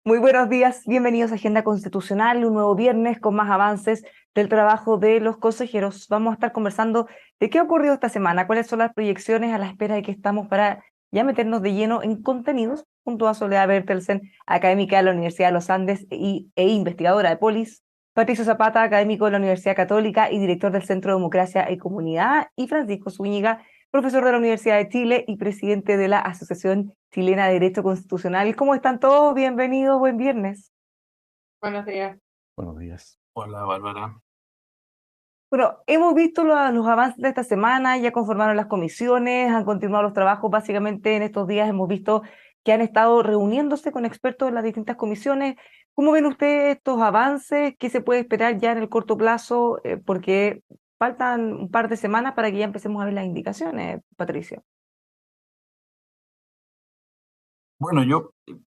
Muy buenos días, bienvenidos a Agenda Constitucional, un nuevo viernes con más avances del trabajo de los consejeros. Vamos a estar conversando de qué ha ocurrido esta semana, cuáles son las proyecciones a la espera de que estamos para ya meternos de lleno en contenidos, junto a Soledad Bertelsen, académica de la Universidad de los Andes e investigadora de Polis, Patricio Zapata, académico de la Universidad Católica y director del Centro de Democracia y Comunidad, y Francisco Zúñiga, profesor de la Universidad de Chile y presidente de la Asociación Chilena de Derecho Constitucional. ¿Cómo están todos? Bienvenidos, buen viernes. Buenos días. Buenos días. Hola, Bárbara. Bueno, hemos visto los avances de esta semana, ya conformaron las comisiones, han continuado los trabajos. Básicamente en estos días hemos visto que han estado reuniéndose con expertos de las distintas comisiones. ¿Cómo ven ustedes estos avances? ¿Qué se puede esperar ya en el corto plazo? Porque faltan un par de semanas para que ya empecemos a ver las indicaciones, Patricio. Bueno,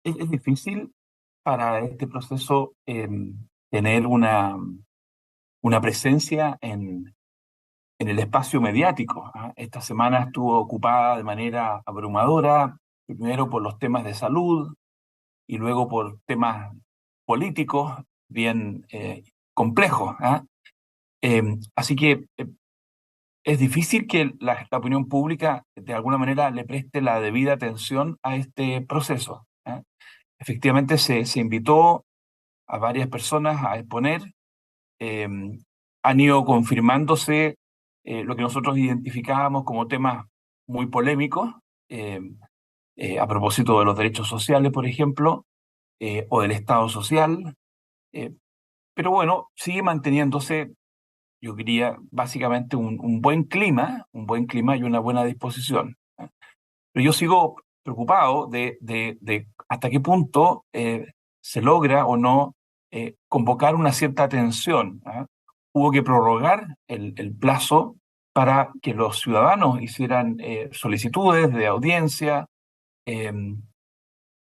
es difícil para este proceso tener una presencia en el espacio mediático, ¿ah? Esta semana estuvo ocupada de manera abrumadora, primero por los temas de salud y luego por temas políticos bien complejos, ¿ah? Así que es difícil que la opinión pública de alguna manera le preste la debida atención a este proceso, ¿eh? Efectivamente se invitó a varias personas a exponer, eh, han ido confirmándose lo que nosotros identificábamos como temas muy polémicos, eh, a propósito de los derechos sociales, por ejemplo, o del Estado social, eh, pero bueno, sigue manteniéndose, yo diría, básicamente un buen clima y una buena disposición, ¿eh? Pero yo sigo preocupado de hasta qué punto se logra o no convocar una cierta atención, ¿ah? Hubo que prorrogar el plazo para que los ciudadanos hicieran solicitudes de audiencia. eh,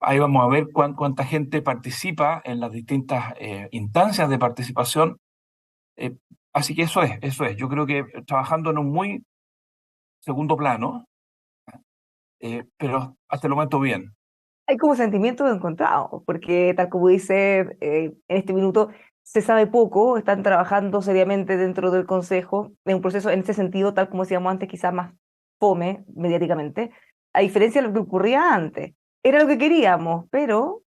Ahí vamos a ver cuánta gente participa en las distintas instancias de participación. eh, Así que eso es, eso es. Yo creo que trabajando en un muy segundo plano, pero hasta el momento bien. Hay como sentimientos encontrados, porque tal como dice, en este minuto se sabe poco, están trabajando seriamente dentro del Consejo, en un proceso en ese sentido, tal como decíamos antes, quizás más fome mediáticamente, a diferencia de lo que ocurría antes. Era lo que queríamos, pero,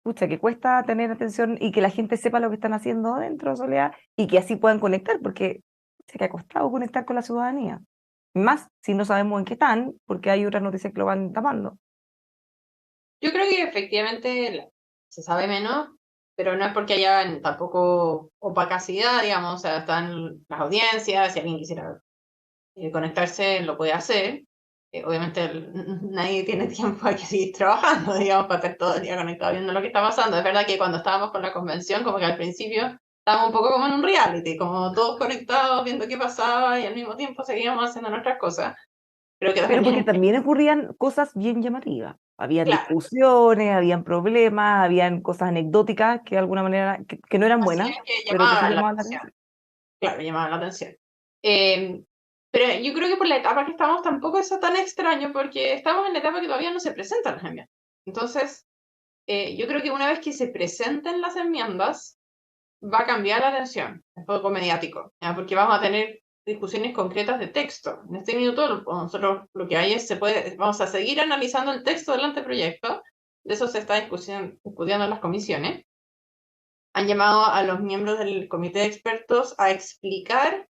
pucha, que cuesta tener atención y que la gente sepa lo que están haciendo dentro, Soledad, y que así puedan conectar, porque se que ha costado conectar con la ciudadanía. Más si no sabemos en qué están, porque hay otras noticias que lo van tapando. Yo creo que efectivamente se sabe menos, pero no es porque haya tampoco opacidad, digamos, o sea, están las audiencias, si alguien quisiera conectarse, lo puede hacer. Obviamente nadie tiene tiempo, hay que seguir trabajando, digamos, para estar todo el día conectado viendo lo que está pasando. Es verdad que cuando estábamos con la convención, como que al principio estábamos un poco como en un reality, como todos conectados, viendo qué pasaba y al mismo tiempo seguíamos haciendo nuestras cosas. Creo que Pero porque también, también ocurrían cosas bien llamativas. Habían claro, discusiones, habían problemas, habían cosas anecdóticas que de alguna manera que no eran así buenas, es que pero que sí llamaba la llamaban la atención. atención. Claro, llamaba la atención. Eh, pero yo creo que por la etapa que estamos tampoco es tan extraño porque estamos en la etapa que todavía no se presentan las enmiendas. Entonces, yo creo que una vez que se presenten las enmiendas, va a cambiar la atención, un poco mediático, ¿ya? Porque vamos a tener discusiones concretas de texto. En este minuto, nosotros lo que hay es, vamos a seguir analizando el texto del anteproyecto, de eso se está discutiendo en las comisiones. Han llamado a los miembros del comité de expertos a explicar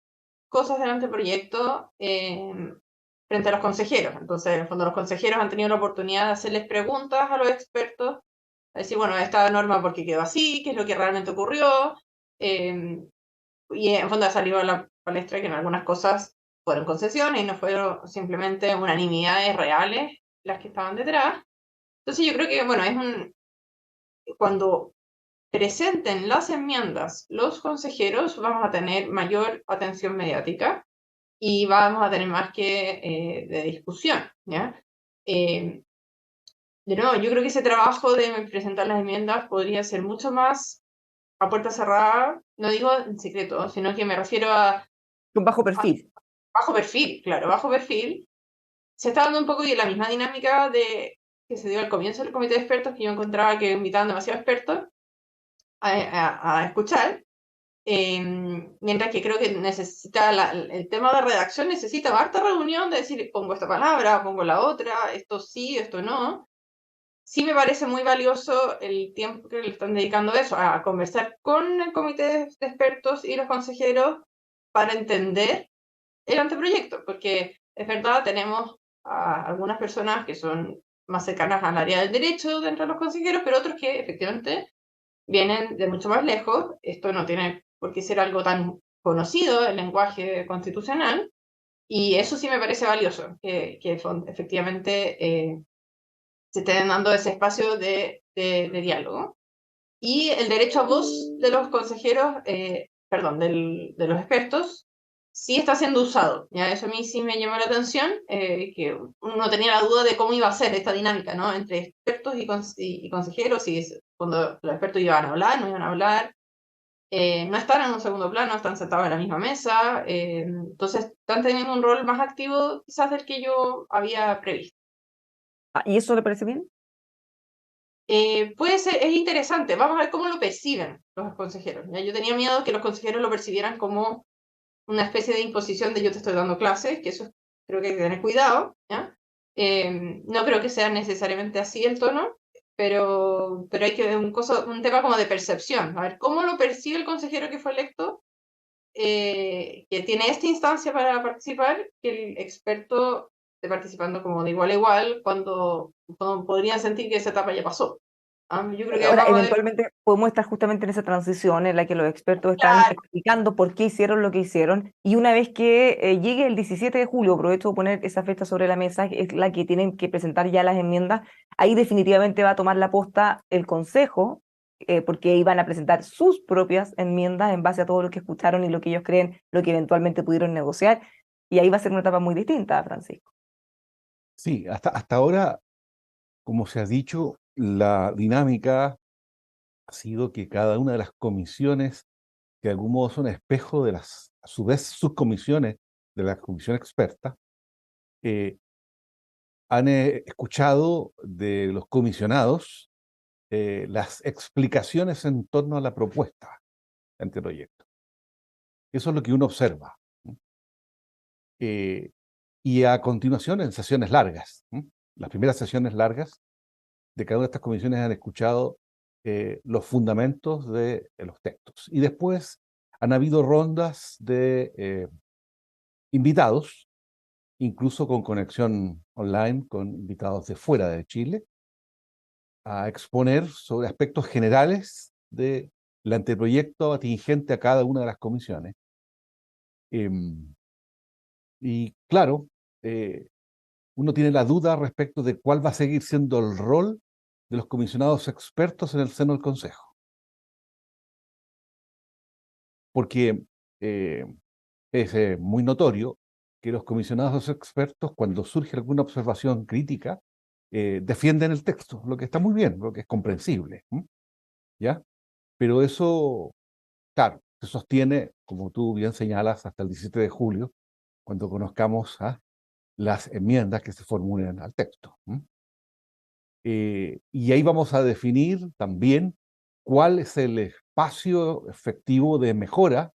cosas del anteproyecto frente a los consejeros. Entonces, en el fondo, los consejeros han tenido la oportunidad de hacerles preguntas a los expertos, a decir, bueno, esta norma, ¿por qué quedó así? ¿Qué es lo que realmente ocurrió? Eh, y en el fondo ha salido a la palestra que en algunas cosas fueron concesiones y no fueron simplemente unanimidades reales las que estaban detrás. Entonces, yo creo que, bueno, cuando presenten las enmiendas los consejeros, vamos a tener mayor atención mediática y vamos a tener más que de discusión, ¿ya? De nuevo, yo creo que ese trabajo de presentar las enmiendas podría ser mucho más a puerta cerrada, no digo en secreto, sino que me refiero Con bajo a perfil. bajo perfil, claro, bajo perfil. Se está dando un poco de la misma dinámica de que se dio al comienzo del comité de expertos, que yo encontraba que invitaban demasiados expertos a escuchar, mientras que creo que necesita el tema de redacción necesita harta reunión de decir, pongo esta palabra, pongo la otra, esto sí, esto no. Sí me parece muy valioso el tiempo que le están dedicando a eso, a conversar con el comité de expertos y los consejeros para entender el anteproyecto, porque es verdad, tenemos a algunas personas que son más cercanas al área del derecho dentro de los consejeros, pero otros que efectivamente vienen de mucho más lejos. Esto no tiene por qué ser algo tan conocido, el lenguaje constitucional, y eso sí me parece valioso, que efectivamente se estén dando ese espacio de diálogo. Y el derecho a voz de los consejeros, perdón, de los expertos, sí está siendo usado. Ya eso a mí sí me llamó la atención, que uno tenía la duda de cómo iba a ser esta dinámica, ¿no? Entre expertos y consejeros, y cuando los expertos iban a hablar, no iban a hablar, no están en un segundo plano, están sentados en la misma mesa, entonces están teniendo un rol más activo quizás del que yo había previsto. ¿Y eso le parece bien? Puede ser, es interesante, vamos a ver cómo lo perciben los consejeros. ¿Ya? Yo tenía miedo que los consejeros lo percibieran como una especie de imposición de yo te estoy dando clases, que eso creo que hay que tener cuidado. ¿Ya? No creo que sea necesariamente así el tono, pero hay que ver un tema como de percepción. A ver, ¿cómo lo percibe el consejero que fue electo, que tiene esta instancia para participar, que el experto esté participando como de igual a igual, cuando podrían sentir que esa etapa ya pasó? Yo creo que Ahora, vamos a ver. eventualmente podemos estar justamente en esa transición en la que los expertos están Claro, explicando por qué hicieron lo que hicieron, y una vez que llegue el 17 de julio, aprovecho de poner esa fecha sobre la mesa, que es la que tienen que presentar ya las enmiendas, ahí definitivamente va a tomar la posta el Consejo, porque iban a presentar sus propias enmiendas en base a todo lo que escucharon y lo que ellos creen, lo que eventualmente pudieron negociar, y ahí va a ser una etapa muy distinta, Francisco. Sí, hasta ahora, como se ha dicho, la dinámica ha sido que cada una de las comisiones, que de algún modo son espejo de las, a su vez, subcomisiones de la comisión experta, eh, han escuchado de los comisionados las explicaciones en torno a la propuesta de anteproyecto. Eso es lo que uno observa. ¿No? Y a continuación, en sesiones largas, ¿no? Las primeras sesiones largas de cada una de estas comisiones han escuchado los fundamentos de los textos. Y después han habido rondas de invitados, incluso con conexión online, con invitados de fuera de Chile, a exponer sobre aspectos generales del anteproyecto atingente a cada una de las comisiones. Y claro, uno tiene la duda respecto de cuál va a seguir siendo el rol de los comisionados expertos en el seno del Consejo. Porque es muy notorio que los comisionados expertos, cuando surge alguna observación crítica, defienden el texto, lo que está muy bien, lo que es comprensible. ¿Ya? Pero eso, claro, se sostiene, como tú bien señalas, hasta el 17 de julio, cuando conozcamos las enmiendas que se formulen al texto. Y ahí vamos a definir también cuál es el espacio efectivo de mejora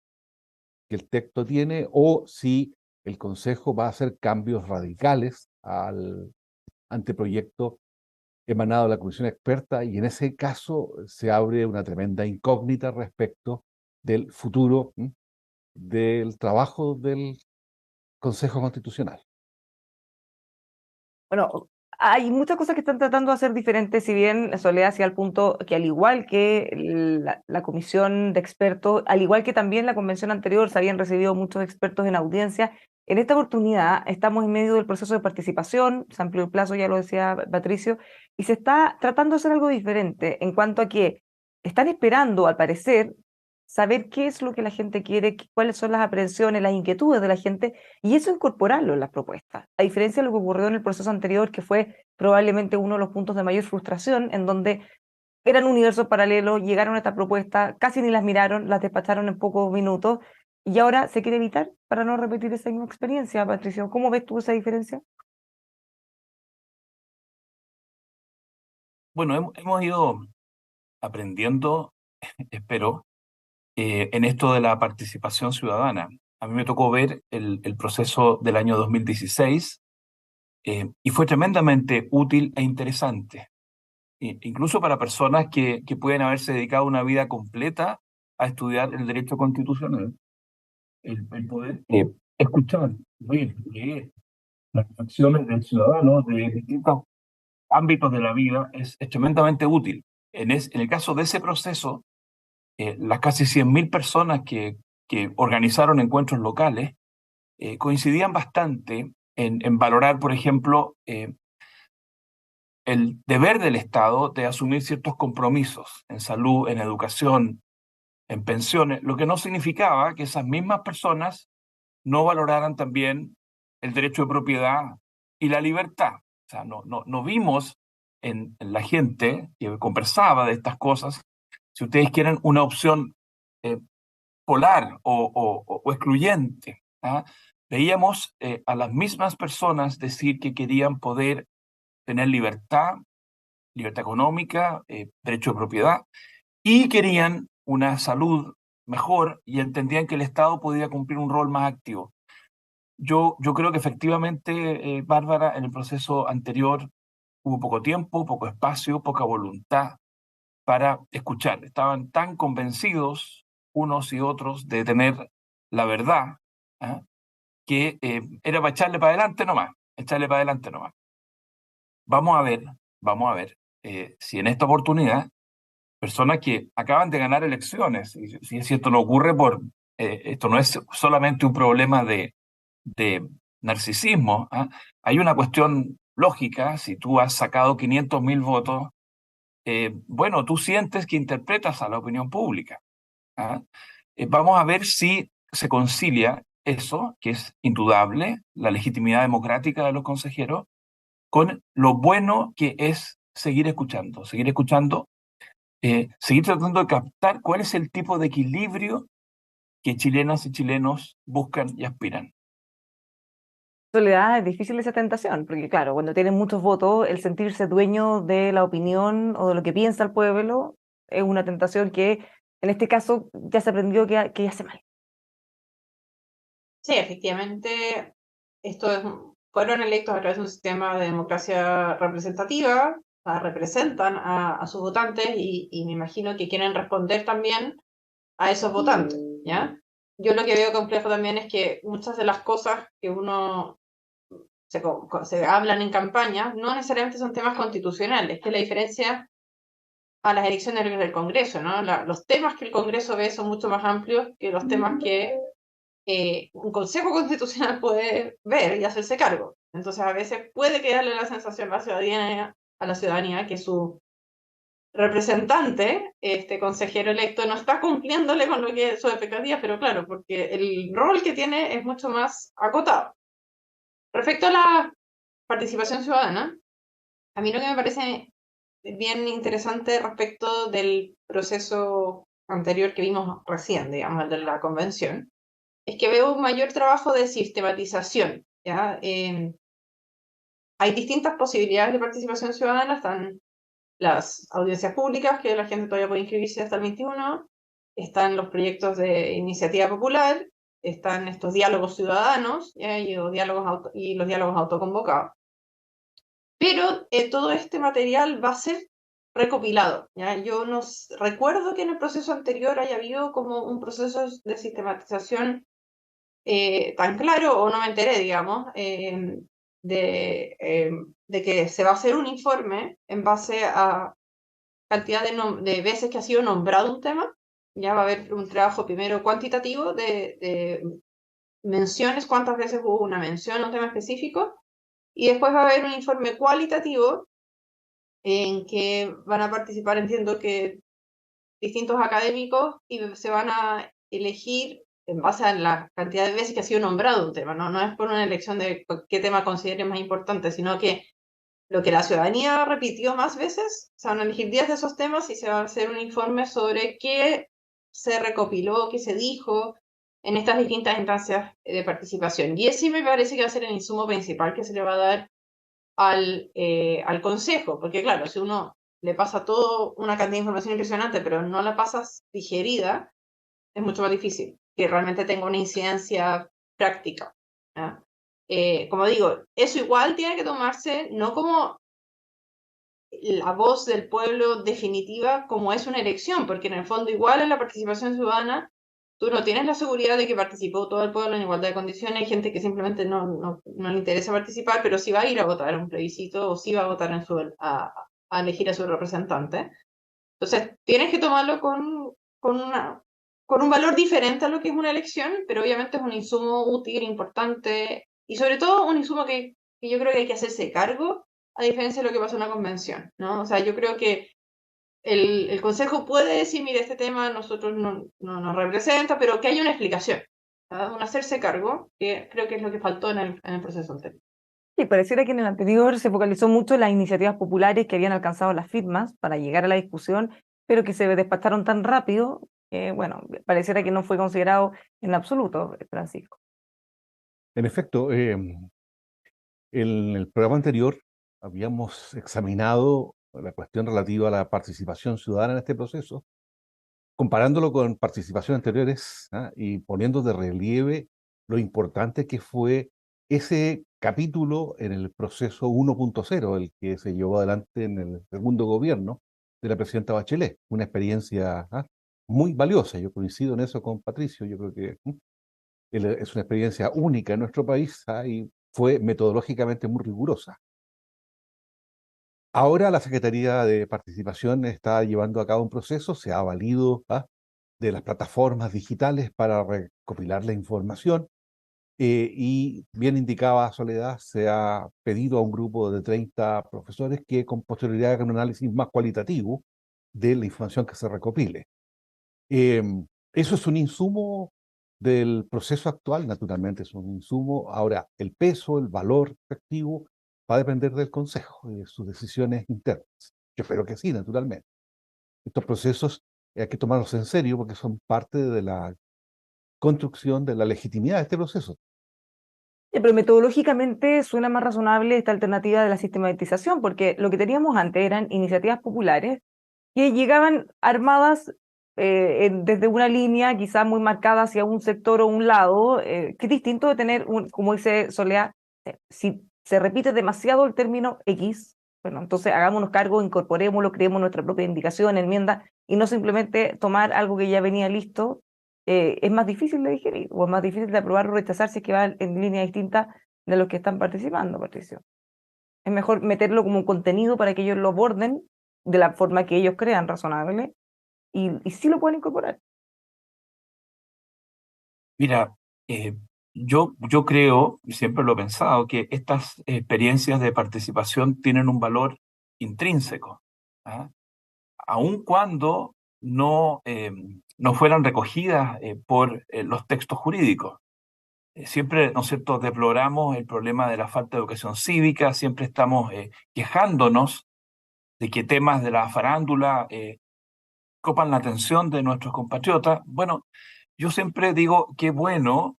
que el texto tiene, o si el Consejo va a hacer cambios radicales al anteproyecto emanado de la Comisión Experta, y en ese caso se abre una tremenda incógnita respecto del futuro del trabajo del Consejo Constitucional. Bueno, hay muchas cosas que están tratando de hacer diferentes, si bien Soledad hacía el punto que al igual que la comisión de expertos, al igual que también la convención anterior, se habían recibido muchos expertos en audiencia. En esta oportunidad estamos en medio del proceso de participación, se amplió el plazo, ya lo decía Patricio, y se está tratando de hacer algo diferente en cuanto a que están esperando, al parecer, saber qué es lo que la gente quiere, cuáles son las aprehensiones, las inquietudes de la gente, y eso incorporarlo en las propuestas. A diferencia de lo que ocurrió en el proceso anterior, que fue probablemente uno de los puntos de mayor frustración, en donde eran universos paralelos, llegaron a esta propuesta, casi ni las miraron, las despacharon en pocos minutos, y ahora se quiere evitar para no repetir esa misma experiencia. Patricio, ¿cómo ves tú esa diferencia? Bueno, hemos ido aprendiendo, espero, en esto de la participación ciudadana. A mí me tocó ver el proceso del año 2016 y fue tremendamente útil e interesante, incluso para personas que pueden haberse dedicado una vida completa a estudiar el derecho constitucional. El poder escuchar, ver, leer las acciones del ciudadano de distintos ámbitos de la vida es tremendamente útil. En el caso de ese proceso, las casi 100.000 personas que organizaron encuentros locales coincidían bastante en valorar, por ejemplo, el deber del Estado de asumir ciertos compromisos en salud, en educación, en pensiones, lo que no significaba que esas mismas personas no valoraran también el derecho de propiedad y la libertad. O sea, no vimos en la gente que conversaba de estas cosas, si ustedes quieren, una opción polar o excluyente. ¿Ah? Veíamos a las mismas personas decir que querían poder tener libertad, libertad económica, derecho de propiedad, y querían una salud mejor y entendían que el Estado podía cumplir un rol más activo. Yo creo que efectivamente, Bárbara, en el proceso anterior hubo poco tiempo, poco espacio, poca voluntad para escuchar. Estaban tan convencidos unos y otros de tener la verdad, ¿ah? Que era para echarle para adelante nomás, echarle para adelante nomás. Vamos a ver si en esta oportunidad personas que acaban de ganar elecciones, y si esto no ocurre esto no es solamente un problema de narcisismo, ¿ah? Hay una cuestión lógica. Si tú has sacado 500.000 votos, bueno, tú sientes que interpretas a la opinión pública, ¿ah? Vamos a ver si se concilia eso, que es indudable, la legitimidad democrática de los consejeros, con lo bueno que es seguir escuchando, seguir tratando de captar cuál es el tipo de equilibrio que chilenas y chilenos buscan y aspiran. Soledad, es difícil esa tentación, porque claro, cuando tienen muchos votos, el sentirse dueño de la opinión o de lo que piensa el pueblo es una tentación que en este caso ya se aprendió que hace mal. Sí, efectivamente, fueron electos a través de un sistema de democracia representativa, representan a sus votantes y me imagino que quieren responder también a esos votantes, ¿ya? Yo lo que veo complejo también es que muchas de las cosas que uno se hablan en campaña no necesariamente son temas constitucionales, que es la diferencia a las elecciones del Congreso, ¿no? Los temas que el Congreso ve son mucho más amplios que los temas que un Consejo Constitucional puede ver y hacerse cargo. Entonces, a veces puede quedarle la sensación a la ciudadanía que su representante, este consejero electo, no está cumpliéndole con lo que sus expectativas, pero claro, porque el rol que tiene es mucho más acotado. Respecto a la participación ciudadana, a mí lo que me parece bien interesante respecto del proceso anterior que vimos recién, digamos, el de la convención, es que veo un mayor trabajo de sistematización, ¿ya? Hay distintas posibilidades de participación ciudadana, están las audiencias públicas, que la gente todavía puede inscribirse hasta el 21, están los proyectos de iniciativa popular, están estos diálogos ciudadanos, ¿ya? Y los diálogos autoconvocados. Pero todo este material va a ser recopilado, ¿ya? Yo no recuerdo que en el proceso anterior haya habido como un proceso de sistematización tan claro, o no me enteré, digamos, de que se va a hacer un informe en base a cantidad de veces que ha sido nombrado un tema. Ya va a haber un trabajo primero cuantitativo de menciones, cuántas veces hubo una mención a un tema específico, y después va a haber un informe cualitativo en que van a participar, entiendo que distintos académicos, y se van a elegir en base a la cantidad de veces que ha sido nombrado un tema, ¿no? No es por una elección de qué tema considere más importante, sino que lo que la ciudadanía repitió más veces, se van a elegir 10 de esos temas y se va a hacer un informe sobre qué se recopiló, qué se dijo en estas distintas instancias de participación. Y ese me parece que va a ser el insumo principal que se le va a dar al Consejo, porque claro, si uno le pasa todo una cantidad de información impresionante, pero no la pasas digerida, es mucho más difícil que realmente tenga una incidencia práctica. ¿Ya? Como digo, eso igual tiene que tomarse no como la voz del pueblo definitiva como es una elección, porque en el fondo igual en la participación ciudadana tú no tienes la seguridad de que participó todo el pueblo en igualdad de condiciones. Hay gente que simplemente no le interesa participar, pero sí va a ir a votar en un plebiscito o sí va a votar a elegir a su representante. Entonces, tienes que tomarlo con un valor diferente a lo que es una elección, pero obviamente es un insumo útil, importante y sobre todo un insumo que yo creo que hay que hacerse cargo, a diferencia de lo que pasa en una convención, ¿no? O sea, yo creo que el Consejo puede decir, mire, este tema a nosotros no nos representa, pero que haya una explicación, ¿no? Un hacerse cargo, que creo que es lo que faltó en el proceso anterior. Sí, pareciera que en el anterior se focalizó mucho en las iniciativas populares que habían alcanzado las firmas para llegar a la discusión, pero que se despacharon tan rápido que, bueno, pareciera que no fue considerado en absoluto, Francisco. En efecto, en el programa anterior habíamos examinado la cuestión relativa a la participación ciudadana en este proceso, comparándolo con participaciones anteriores, y poniendo de relieve lo importante que fue ese capítulo en el proceso 1.0, el que se llevó adelante en el segundo gobierno de la presidenta Bachelet. Una experiencia muy valiosa. Yo coincido en eso con Patricio. Yo creo que es una experiencia única en nuestro país, y fue metodológicamente muy rigurosa. Ahora la Secretaría de Participación está llevando a cabo un proceso, se ha valido de las plataformas digitales para recopilar la información, y bien indicaba Soledad, se ha pedido a un grupo de 30 profesores que con posterioridad hagan un análisis más cualitativo de la información que se recopile. Eso es un insumo del proceso actual, naturalmente es un insumo. Ahora, el peso, el valor efectivo va a depender del Consejo y de sus decisiones internas. Yo espero que sí, naturalmente. Estos procesos hay que tomarlos en serio porque son parte de la construcción de la legitimidad de este proceso. Pero metodológicamente suena más razonable esta alternativa de la sistematización, porque lo que teníamos antes eran iniciativas populares que llegaban armadas desde una línea quizás muy marcada hacia un sector o un lado, que es distinto de tener, como dice Soledad, si se repite demasiado el término X, bueno, entonces hagámonos cargo, incorporémoslo, creemos nuestra propia indicación, enmienda, y no simplemente tomar algo que ya venía listo. Es más difícil de digerir o es más difícil de aprobar o rechazar si es que va en línea distinta de los que están participando, Patricio. Es mejor meterlo como un contenido para que ellos lo aborden de la forma que ellos crean razonable y sí lo pueden incorporar. Mira, yo creo, y siempre lo he pensado, que estas experiencias de participación tienen un valor intrínseco, ¿ah? Aun cuando no fueran recogidas por los textos jurídicos. Siempre, ¿no es cierto?, deploramos el problema de la falta de educación cívica, siempre estamos quejándonos de que temas de la farándula copan la atención de nuestros compatriotas. Bueno, yo siempre digo qué bueno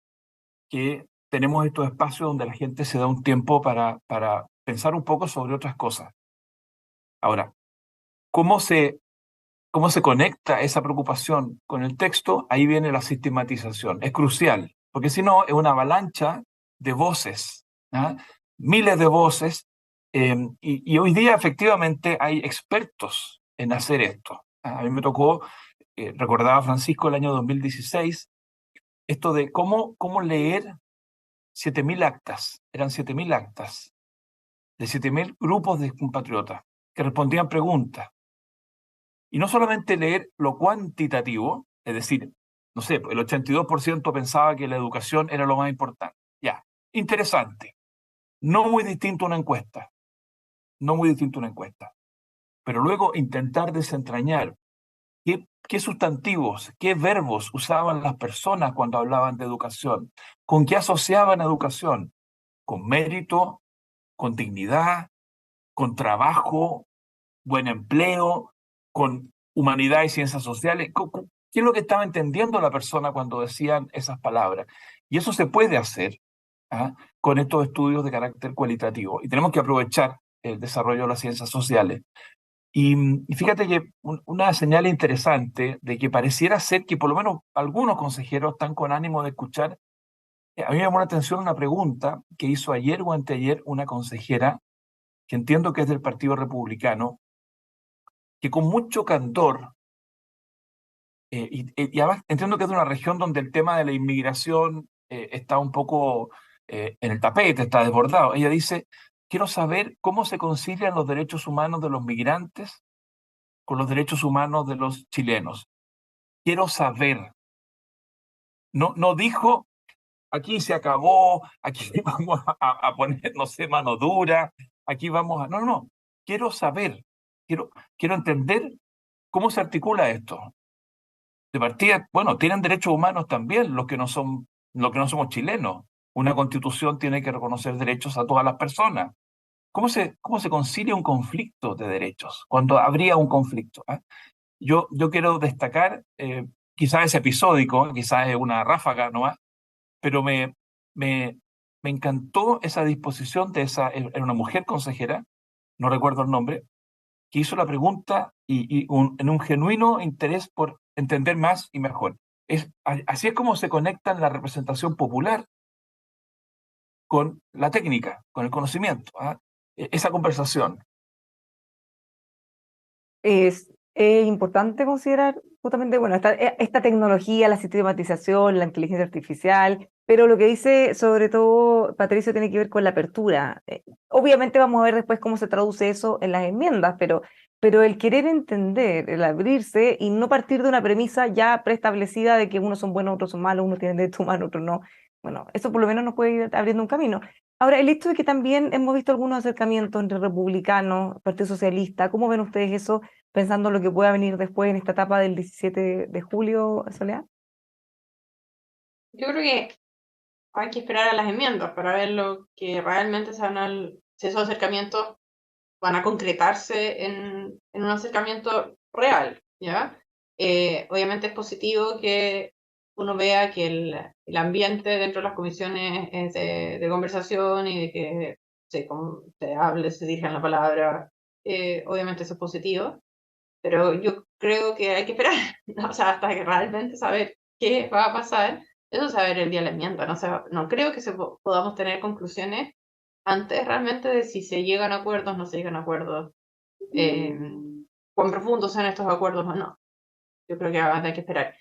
que tenemos estos espacios donde la gente se da un tiempo para pensar un poco sobre otras cosas. Ahora, ¿cómo se conecta esa preocupación con el texto? Ahí viene la sistematización. Es crucial, porque si no, es una avalancha de voces, ¿ah? Miles de voces, y hoy día efectivamente hay expertos en hacer esto. A mí me tocó, recordaba Francisco el año 2016, esto de cómo leer 7.000 actas, eran 7.000 actas, de 7.000 grupos de compatriotas que respondían preguntas. Y no solamente leer lo cuantitativo, es decir, no sé, el 82% pensaba que la educación era lo más importante. Ya, interesante. No muy distinto a una encuesta, no muy distinto a una encuesta. Pero luego intentar desentrañar qué sustantivos, qué verbos usaban las personas cuando hablaban de educación, con qué asociaban educación, con mérito, con dignidad, con trabajo, buen empleo, con humanidad y ciencias sociales. ¿Qué es lo que estaba entendiendo la persona cuando decían esas palabras? Y eso se puede hacer con estos estudios de carácter cualitativo. Y tenemos que aprovechar el desarrollo de las ciencias sociales. Y fíjate que una señal interesante de que pareciera ser que por lo menos algunos consejeros están con ánimo de escuchar. A mí me llamó la atención una pregunta que hizo ayer o anteayer una consejera, que entiendo que es del Partido Republicano, que con mucho candor, y además entiendo que es de una región donde el tema de la inmigración está un poco en el tapete, está desbordado. Ella dice, quiero saber cómo se concilian los derechos humanos de los migrantes con los derechos humanos de los chilenos. Quiero saber. No dijo, aquí se acabó, aquí vamos a poner, no sé, mano dura, aquí vamos a... No, no, quiero saber, quiero entender cómo se articula esto. De partida, bueno, tienen derechos humanos también los que no somos chilenos. Una constitución tiene que reconocer derechos a todas las personas. Cómo se concilia un conflicto de derechos cuando habría un conflicto? Yo quiero destacar, quizás es episódico, quizás es una ráfaga nomás, pero me, me encantó esa disposición de era una mujer consejera, no recuerdo el nombre, que hizo la pregunta en un genuino interés por entender más y mejor. Así es como se conectan la representación popular con la técnica, con el conocimiento. Esa conversación. Es importante considerar justamente, bueno, esta tecnología, la sistematización, la inteligencia artificial, pero lo que dice sobre todo Patricio tiene que ver con la apertura. Obviamente vamos a ver después cómo se traduce eso en las enmiendas, pero el querer entender, el abrirse y no partir de una premisa ya preestablecida de que unos son buenos, otros son malos, unos tienen derecho humano, otros no. Bueno, eso por lo menos nos puede ir abriendo un camino. Ahora, el hecho de que también hemos visto algunos acercamientos entre republicanos, Partido Socialista, ¿cómo ven ustedes eso, pensando en lo que pueda venir después en esta etapa del 17 de julio, Soledad? Yo creo que hay que esperar a las enmiendas para ver lo que realmente si esos acercamientos van a concretarse en un acercamiento real, ¿ya? Obviamente es positivo que uno vea que el ambiente dentro de las comisiones es de conversación y de que se hable, se dirija la palabra. Obviamente eso es positivo, pero yo creo que hay que esperar, ¿no? O sea, hasta que realmente saber qué va a pasar. Eso saber el día de la enmienda, no creo que podamos tener conclusiones antes realmente de si se llegan a acuerdos, no se llegan a acuerdos, cuán profundos son estos acuerdos o no. Yo creo que hay que esperar.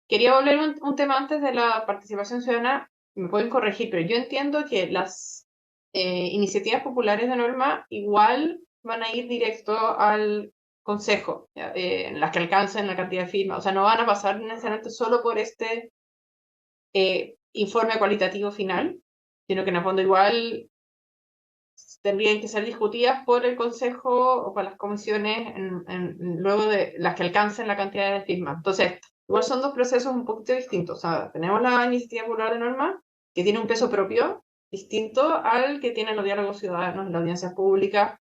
Quería volver un tema antes de la participación ciudadana, me pueden corregir, pero yo entiendo que las iniciativas populares de norma igual van a ir directo al consejo, en las que alcancen la cantidad de firmas, o sea, no van a pasar necesariamente solo por este informe cualitativo final, sino que en el fondo igual tendrían que ser discutidas por el Consejo o por las comisiones luego de las que alcancen la cantidad de firmas. Entonces, igual son dos procesos un poquito distintos. O sea, tenemos la iniciativa popular de norma, que tiene un peso propio, distinto al que tienen los diálogos ciudadanos, las audiencias públicas,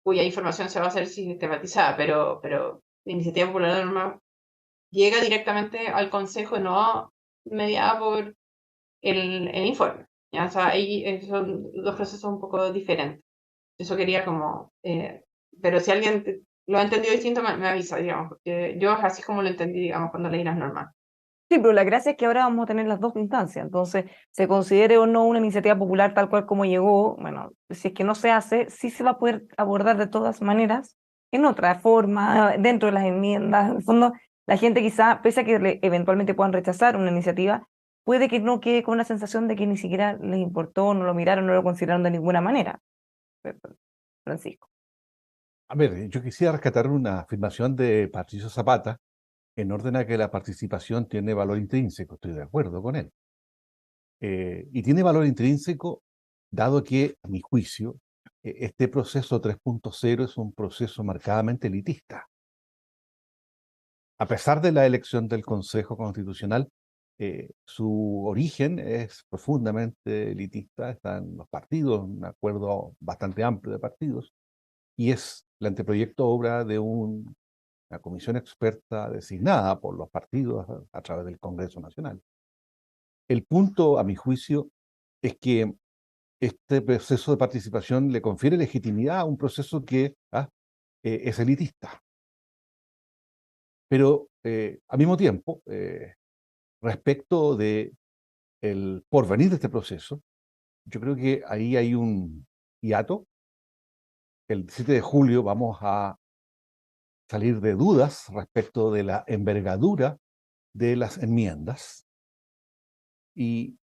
cuya información se va a hacer sistematizada, pero la iniciativa popular de norma llega directamente al Consejo y no mediada por el informe. ¿Ya? O sea, ahí son dos procesos un poco diferentes. Eso quería como... pero si alguien lo ha entendido distinto, me avisa, digamos, porque yo así como lo entendí, digamos, cuando leí las normas. Sí, pero la gracia es que ahora vamos a tener las dos instancias, entonces, se considere o no una iniciativa popular tal cual como llegó, bueno, si es que no se hace, sí se va a poder abordar de todas maneras, en otra forma, dentro de las enmiendas. En el fondo, la gente quizá, pese a que eventualmente puedan rechazar una iniciativa, puede que no quede con la sensación de que ni siquiera les importó, no lo miraron, no lo consideraron de ninguna manera. Francisco. A ver, yo quisiera rescatar una afirmación de Patricio Zapata en orden a que la participación tiene valor intrínseco. Estoy de acuerdo con él. Y tiene valor intrínseco dado que, a mi juicio, este proceso 3.0 es un proceso marcadamente elitista. A pesar de la elección del Consejo Constitucional, su origen es profundamente elitista. Están los partidos, un acuerdo bastante amplio de partidos, y es el anteproyecto obra de una comisión experta designada por los partidos a través del Congreso Nacional. El punto, a mi juicio, es que este proceso de participación le confiere legitimidad a un proceso que es elitista. Pero al mismo tiempo, respecto de el porvenir de este proceso, yo creo que ahí hay un hiato. El 17 de julio vamos a salir de dudas respecto de la envergadura de las enmiendas. Y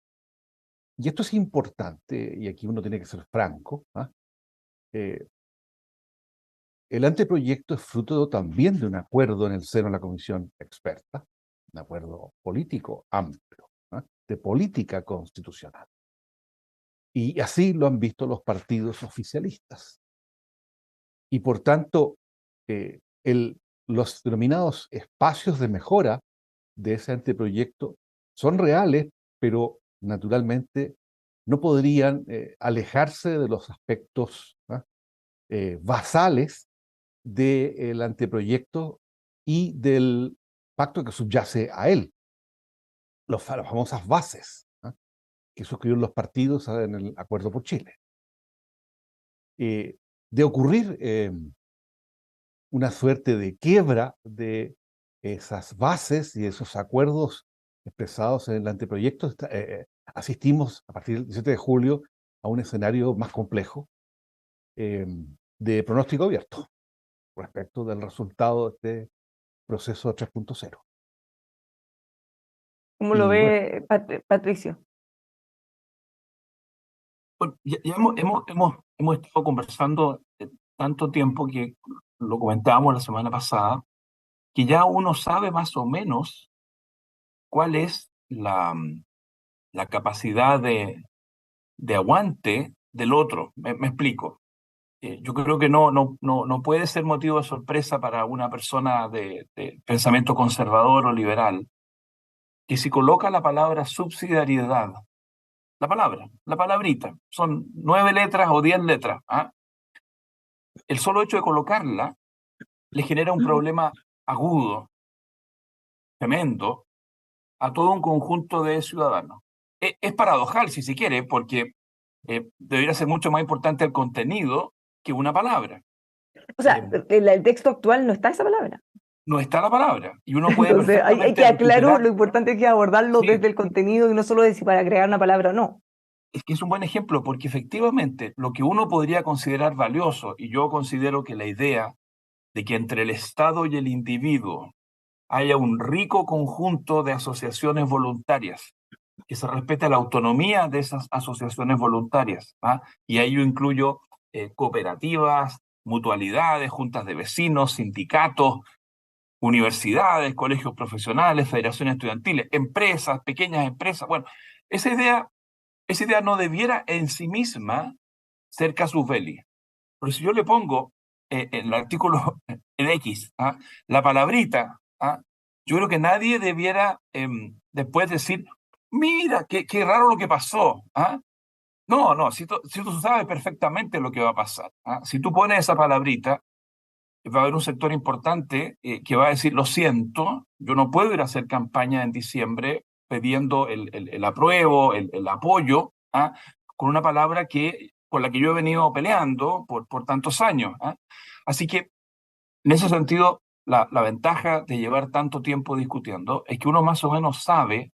esto es importante, y aquí uno tiene que ser franco. El anteproyecto es fruto también de un acuerdo en el seno de la comisión experta, un acuerdo político amplio, de política constitucional. Y así lo han visto los partidos oficialistas. Y por tanto, los denominados espacios de mejora de ese anteproyecto son reales, pero naturalmente no podrían alejarse de los aspectos basales del anteproyecto y del pacto que subyace a él, las famosas bases que suscribieron los partidos en el Acuerdo por Chile. De ocurrir una suerte de quiebra de esas bases y esos acuerdos expresados en el anteproyecto, asistimos a partir del 17 de julio a un escenario más complejo de pronóstico abierto respecto del resultado de este proceso 3.0. ¿Cómo lo Y ve Patricio? Bueno, ya hemos estado conversando tanto tiempo que lo comentábamos la semana pasada, que ya uno sabe más o menos cuál es la capacidad de aguante del otro. Me explico. Yo creo que no puede ser motivo de sorpresa para una persona de pensamiento conservador o liberal que si coloca la palabra subsidiariedad, la palabrita, son 9 letras o 10 letras, el solo hecho de colocarla le genera un problema agudo, tremendo, a todo un conjunto de ciudadanos. Es paradojal, si se quiere, porque debería ser mucho más importante el contenido que una palabra. O sea, el texto actual no está esa palabra. No está la palabra, y uno puede Entonces, hay perfectamente que aclarar, recuperar. lo importante es que abordarlo Sí. desde el contenido y no solo decir para agregar una palabra o no. Es que es un buen ejemplo, porque efectivamente lo que uno podría considerar valioso, y yo considero que la idea de que entre el Estado y el individuo haya un rico conjunto de asociaciones voluntarias, que se respete la autonomía de esas asociaciones voluntarias, y ahí yo incluyo cooperativas, mutualidades, juntas de vecinos, sindicatos, universidades, colegios profesionales, federaciones estudiantiles, empresas, pequeñas empresas. Bueno, esa idea no debiera en sí misma ser casus belli. Pero si yo le pongo en el artículo en X la palabrita, yo creo que nadie debiera después decir, mira, qué raro lo que pasó. No, si tú sabes perfectamente lo que va a pasar. Si tú pones esa palabrita, va a haber un sector importante que va a decir, lo siento, yo no puedo ir a hacer campaña en diciembre pidiendo el apruebo, el apoyo, con una palabra con la que yo he venido peleando por tantos años. Así que, en ese sentido, la ventaja de llevar tanto tiempo discutiendo es que uno más o menos sabe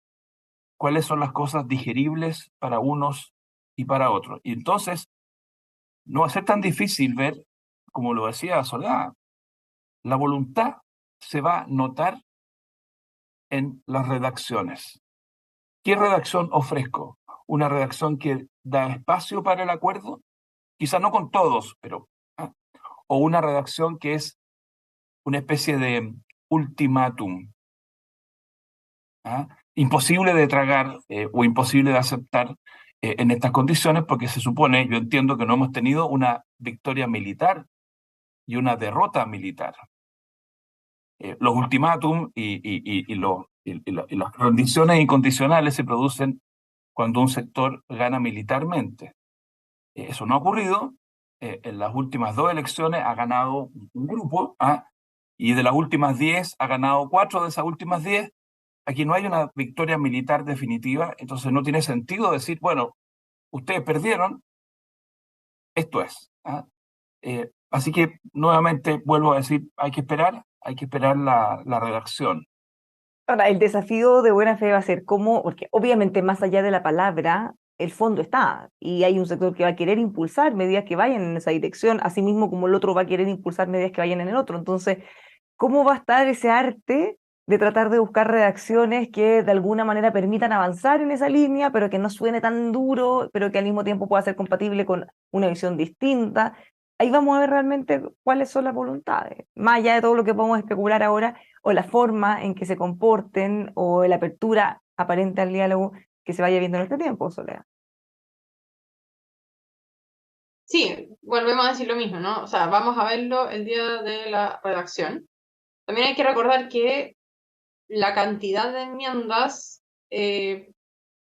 cuáles son las cosas digeribles para unos y para otros. Y entonces, no va a ser tan difícil ver, como lo decía Soledad, la voluntad se va a notar en las redacciones. ¿Qué redacción ofrezco? ¿Una redacción que da espacio para el acuerdo? Quizá no con todos, pero... o una redacción que es una especie de ultimátum. Imposible de tragar o imposible de aceptar en estas condiciones, porque se supone, yo entiendo que no hemos tenido una victoria militar y una derrota militar. Los ultimátums y las rendiciones incondicionales se producen cuando un sector gana militarmente. Eso no ha ocurrido. En las últimas 2 elecciones ha ganado un grupo, y de las últimas 10 ha ganado 4 de esas últimas 10. Aquí no hay una victoria militar definitiva, entonces no tiene sentido decir, bueno, ustedes perdieron, esto es. Así que nuevamente vuelvo a decir, hay que esperar la redacción. Ahora, el desafío de buena fe va a ser cómo, porque obviamente más allá de la palabra, el fondo está, y hay un sector que va a querer impulsar medidas que vayan en esa dirección, así mismo como el otro va a querer impulsar medidas que vayan en el otro. Entonces, ¿cómo va a estar ese arte de tratar de buscar redacciones que de alguna manera permitan avanzar en esa línea, pero que no suene tan duro, pero que al mismo tiempo pueda ser compatible con una visión distinta? Ahí vamos a ver realmente cuáles son las voluntades, más allá de todo lo que podemos especular ahora, o la forma en que se comporten, o la apertura aparente al diálogo que se vaya viendo en este tiempo, Soledad. Sí, volvemos a decir lo mismo, ¿no? O sea, vamos a verlo el día de la redacción. También hay que recordar que la cantidad de enmiendas,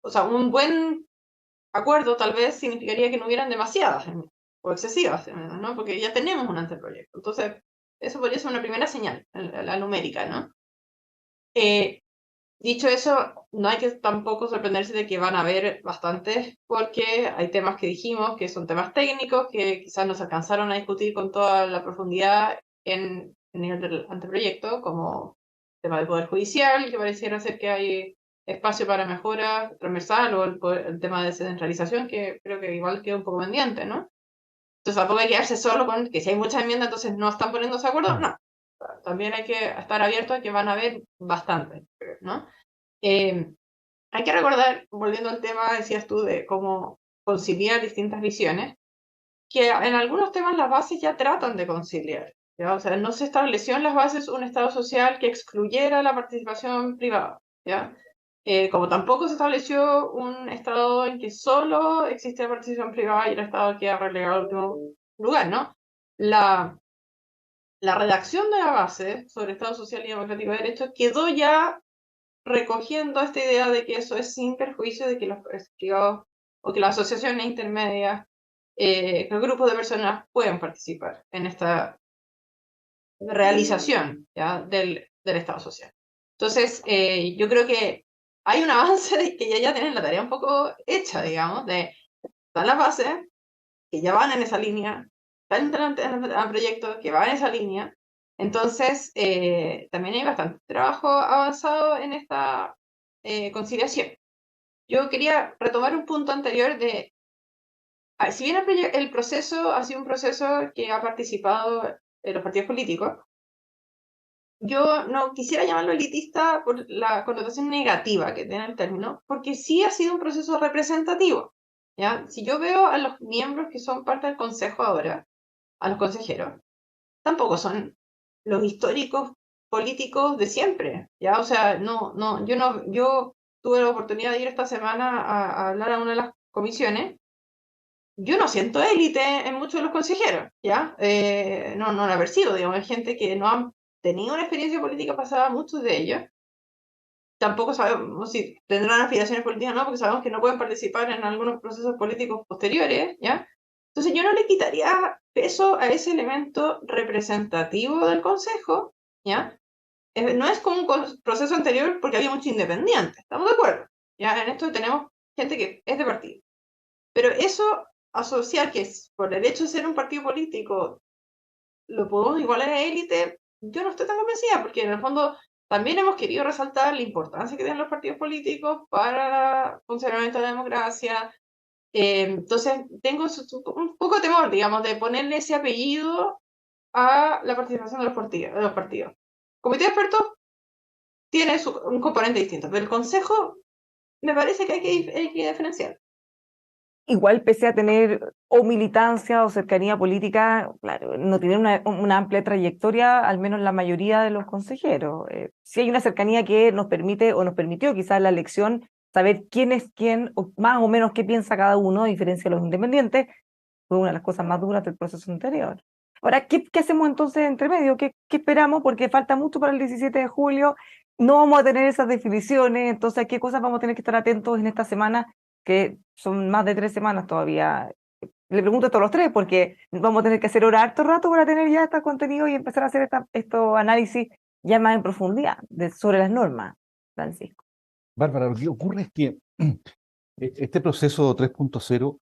o sea, un buen acuerdo tal vez significaría que no hubieran demasiadas enmiendas, o excesivas enmiendas, ¿no? Porque ya tenemos un anteproyecto. Entonces, eso podría ser una primera señal, la numérica, ¿no? Dicho eso, no hay que tampoco sorprenderse de que van a haber bastantes, porque hay temas que dijimos que son temas técnicos, que quizás no se alcanzaron a discutir con toda la profundidad en el nivel del anteproyecto, como tema del Poder Judicial, que pareciera ser que hay espacio para mejora transversal, o el tema de descentralización, que creo que igual queda un poco pendiente, ¿no? Entonces tampoco hay que quedarse solo con que si hay muchas enmiendas, entonces no están poniéndose de acuerdo. No, también hay que estar abierto a que van a haber bastantes, ¿no? Hay que recordar, volviendo al tema, decías tú, de cómo conciliar distintas visiones, que en algunos temas las bases ya tratan de conciliar, ¿ya? O sea, no se estableció en las bases un Estado social que excluyera la participación privada, ¿ya? Como tampoco se estableció un Estado en que solo existe la participación privada y el Estado queda relegado al último lugar, ¿no? La, la redacción de la base sobre Estado social y democrático de derecho quedó ya recogiendo esta idea de que eso es sin perjuicio de que los privados o que las asociaciones intermedias, que los grupos de personas puedan participar en esta realización, ¿ya? Del Estado social. Entonces, yo creo que hay un avance de que ya tienen la tarea un poco hecha, digamos, de están las bases que ya van en esa línea, están en proyectos que van en esa línea. Entonces, también hay bastante trabajo avanzado en esta conciliación. Yo quería retomar un punto anterior de, si bien el proceso ha sido un proceso que ha participado en los partidos políticos, yo no quisiera llamarlo elitista por la connotación negativa que tiene el término, porque sí ha sido un proceso representativo, ¿ya? Si yo veo a los miembros que son parte del consejo ahora, a los consejeros, tampoco son los históricos políticos de siempre, ¿ya? O sea, yo tuve la oportunidad de ir esta semana a hablar a una de las comisiones. Yo no siento élite en muchos de los consejeros, ¿ya? No la percibo, digamos, hay gente que no han tenido una experiencia política pasada, muchos de ellos. Tampoco sabemos si tendrán aspiraciones políticas o no, porque sabemos que no pueden participar en algunos procesos políticos posteriores, ¿ya? Entonces yo no le quitaría peso a ese elemento representativo del Consejo, ¿ya? No es como un proceso anterior porque había mucho independiente, ¿estamos de acuerdo? Ya en esto tenemos gente que es de partido. Pero eso, asociar que por el hecho de ser un partido político lo podemos igualar a élite, yo no estoy tan convencida, porque en el fondo también hemos querido resaltar la importancia que tienen los partidos políticos para el funcionamiento de la democracia. Entonces, tengo un poco de temor, digamos, de ponerle ese apellido a la participación de los partidos. Comité de expertos tiene un componente distinto, pero el consejo me parece que hay que diferenciar. Igual, pese a tener o militancia o cercanía política, claro, no tiene una amplia trayectoria, al menos la mayoría de los consejeros. Sí hay una cercanía que nos permite o nos permitió quizás la elección saber quién es quién, o más o menos qué piensa cada uno, a diferencia de los independientes, fue una de las cosas más duras del proceso anterior. Ahora, ¿qué hacemos entonces entre medio? ¿Qué esperamos? Porque falta mucho para el 17 de julio, no vamos a tener esas definiciones, entonces, ¿a qué cosas vamos a tener que estar atentos en esta semana, que son más de 3 semanas todavía? Le pregunto a todos los tres, porque vamos a tener que hacer hora harto rato para tener ya este contenido y empezar a hacer estos análisis ya más en profundidad sobre las normas, Francisco. Bárbara, lo que ocurre es que este proceso 3.0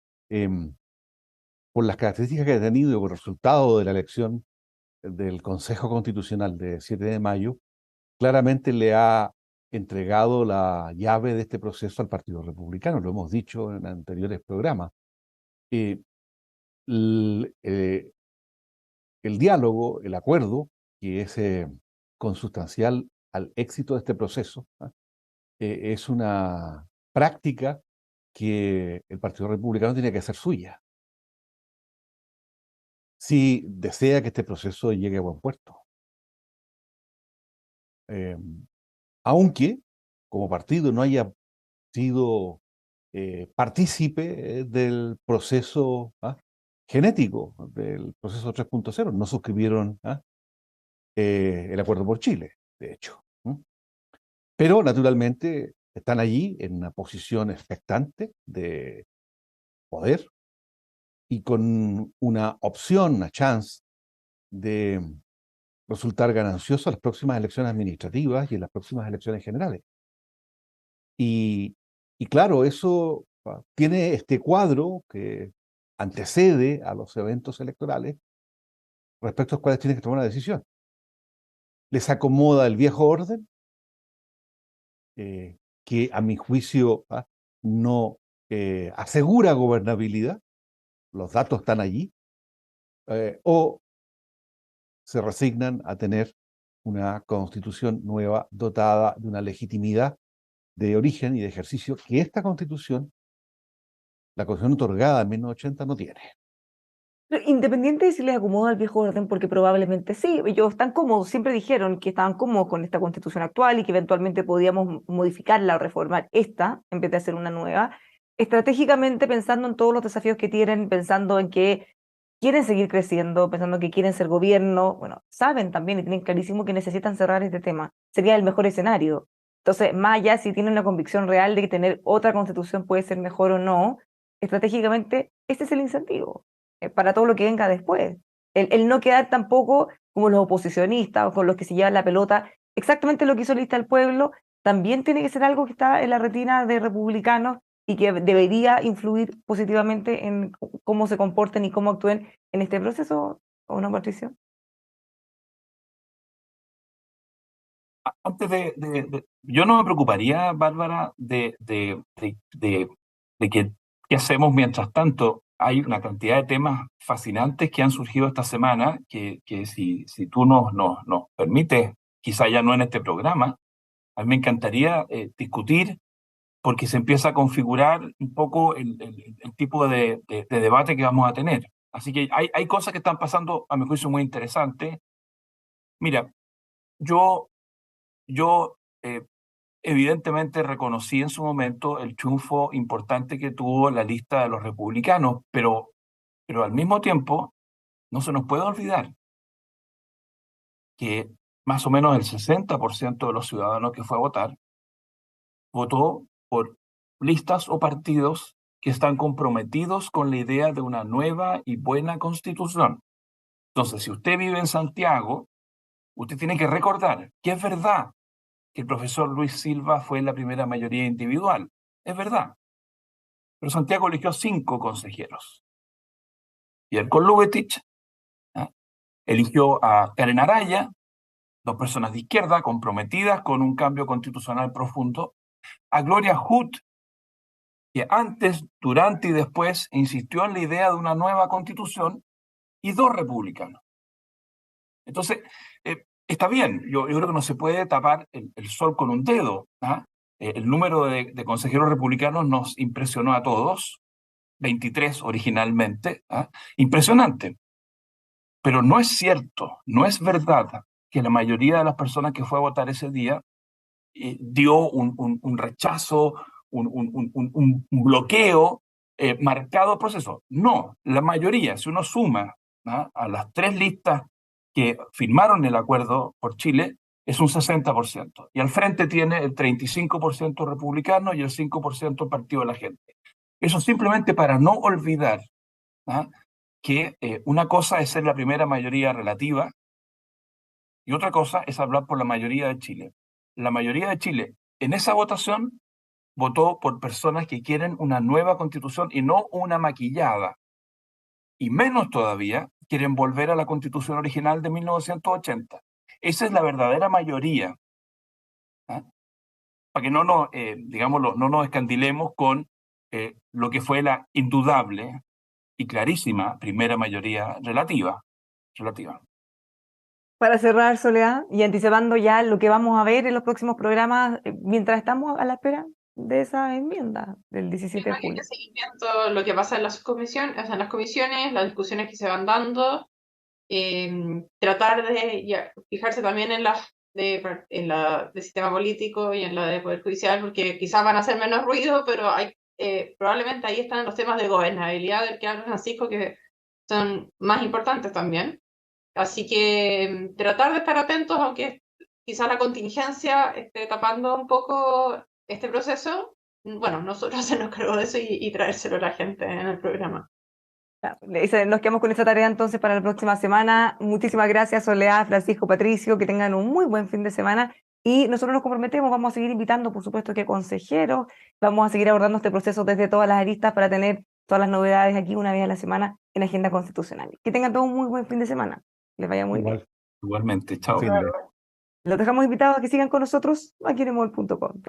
por las características que ha tenido y por el resultado de la elección del Consejo Constitucional de 7 de mayo, claramente le ha entregado la llave de este proceso al Partido Republicano, lo hemos dicho en anteriores programas. El, eh, el diálogo, el acuerdo, que es consustancial al éxito de este proceso, es una práctica que el Partido Republicano tiene que hacer suya si desea que este proceso llegue a buen puerto. Eh, Aunque como partido no haya sido partícipe del proceso genético, del proceso 3.0, no suscribieron el acuerdo por Chile, de hecho. Pero naturalmente están allí en una posición expectante de poder y con una opción, una chance de resultar ganancioso en las próximas elecciones administrativas y en las próximas elecciones generales. Y, y claro, eso tiene este cuadro que antecede a los eventos electorales respecto a los cuales tienen que tomar una decisión. Les acomoda el viejo orden, que a mi juicio no asegura gobernabilidad, los datos están allí, o se resignan a tener una constitución nueva dotada de una legitimidad de origen y de ejercicio que esta constitución, la constitución otorgada en 1980, no tiene. Pero independiente de si les acomoda el viejo orden, porque probablemente sí, ellos están cómodos, siempre dijeron que estaban cómodos con esta constitución actual y que eventualmente podíamos modificarla o reformar esta en vez de hacer una nueva, estratégicamente pensando en todos los desafíos que tienen, pensando en que quieren seguir creciendo, pensando que quieren ser gobierno, bueno, saben también y tienen clarísimo que necesitan cerrar este tema, sería el mejor escenario. Entonces, más allá si tienen una convicción real de que tener otra constitución puede ser mejor o no, estratégicamente este es el incentivo para todo lo que venga después. El no quedar tampoco como los oposicionistas o con los que se llevan la pelota, exactamente lo que hizo Lista del Pueblo, también tiene que ser algo que está en la retina de republicanos y que debería influir positivamente en cómo se comporten y cómo actúen en este proceso, ¿o no, Patricio? Antes yo no me preocuparía, Bárbara, de qué hacemos mientras tanto. Hay una cantidad de temas fascinantes que han surgido esta semana que si tú nos permites, quizá ya no en este programa, a mí me encantaría discutir porque se empieza a configurar un poco el tipo de debate que vamos a tener. Así que hay cosas que están pasando, a mi juicio, muy interesantes. Mira, yo, yo evidentemente reconocí en su momento el triunfo importante que tuvo la lista de los republicanos, pero al mismo tiempo no se nos puede olvidar que más o menos el 60% de los ciudadanos que fue a votar votó por listas o partidos que están comprometidos con la idea de una nueva y buena constitución. Entonces, si usted vive en Santiago, usted tiene que recordar que es verdad que el profesor Luis Silva fue la primera mayoría individual. Es verdad. Pero Santiago eligió 5 consejeros. Pierre Lubetich eligió a Karen Araya, 2 personas de izquierda comprometidas con un cambio constitucional profundo, a Gloria Hood, que antes, durante y después insistió en la idea de una nueva constitución, y 2 republicanos. Entonces, está bien, yo creo que no se puede tapar el sol con un dedo. El número de consejeros republicanos nos impresionó a todos, 23 originalmente, impresionante. Pero no es cierto, no es verdad que la mayoría de las personas que fue a votar ese día dio un rechazo, un bloqueo marcado al proceso. No, la mayoría, si uno suma a las 3 listas que firmaron el acuerdo por Chile, es un 60%. Y al frente tiene el 35% republicano y el 5% Partido de la Gente. Eso simplemente para no olvidar que una cosa es ser la primera mayoría relativa y otra cosa es hablar por la mayoría de Chile. La mayoría de Chile en esa votación votó por personas que quieren una nueva constitución y no una maquillada. y menos todavía quieren volver a la Constitución original de 1980. Esa es la verdadera mayoría. ¿Ah? Para que no nos, digámoslo, no nos escandilemos con lo que fue la indudable y clarísima primera mayoría relativa. Para cerrar, Soledad, y anticipando ya lo que vamos a ver en los próximos programas, mientras estamos a la espera de esa enmienda del 17 de Hay que julio. seguir viendo lo que pasa en las comisiones, o sea, en las comisiones, las discusiones que se van dando, tratar de fijarse también en en la del sistema político y en la del Poder Judicial, porque quizás van a hacer menos ruido, pero probablemente ahí están los temas de gobernabilidad del que habla Francisco, que son más importantes también. Así que tratar de estar atentos, aunque quizás la contingencia esté tapando un poco este proceso. Bueno, nosotros hacernos cargo de eso y traérselo a la gente en el programa. Nos quedamos con esa tarea entonces para la próxima semana. Muchísimas gracias, Soledad, Francisco, Patricio, que tengan un muy buen fin de semana. Y nosotros nos comprometemos, vamos a seguir invitando, por supuesto, que consejeros, vamos a seguir abordando este proceso desde todas las aristas para tener todas las novedades aquí una vez a la semana en Agenda Constitucional. Que tengan todo un muy buen fin de semana. Les vaya muy bien. Igualmente, chao. Fin de. Los dejamos invitados a que sigan con nosotros aquí en emol.com.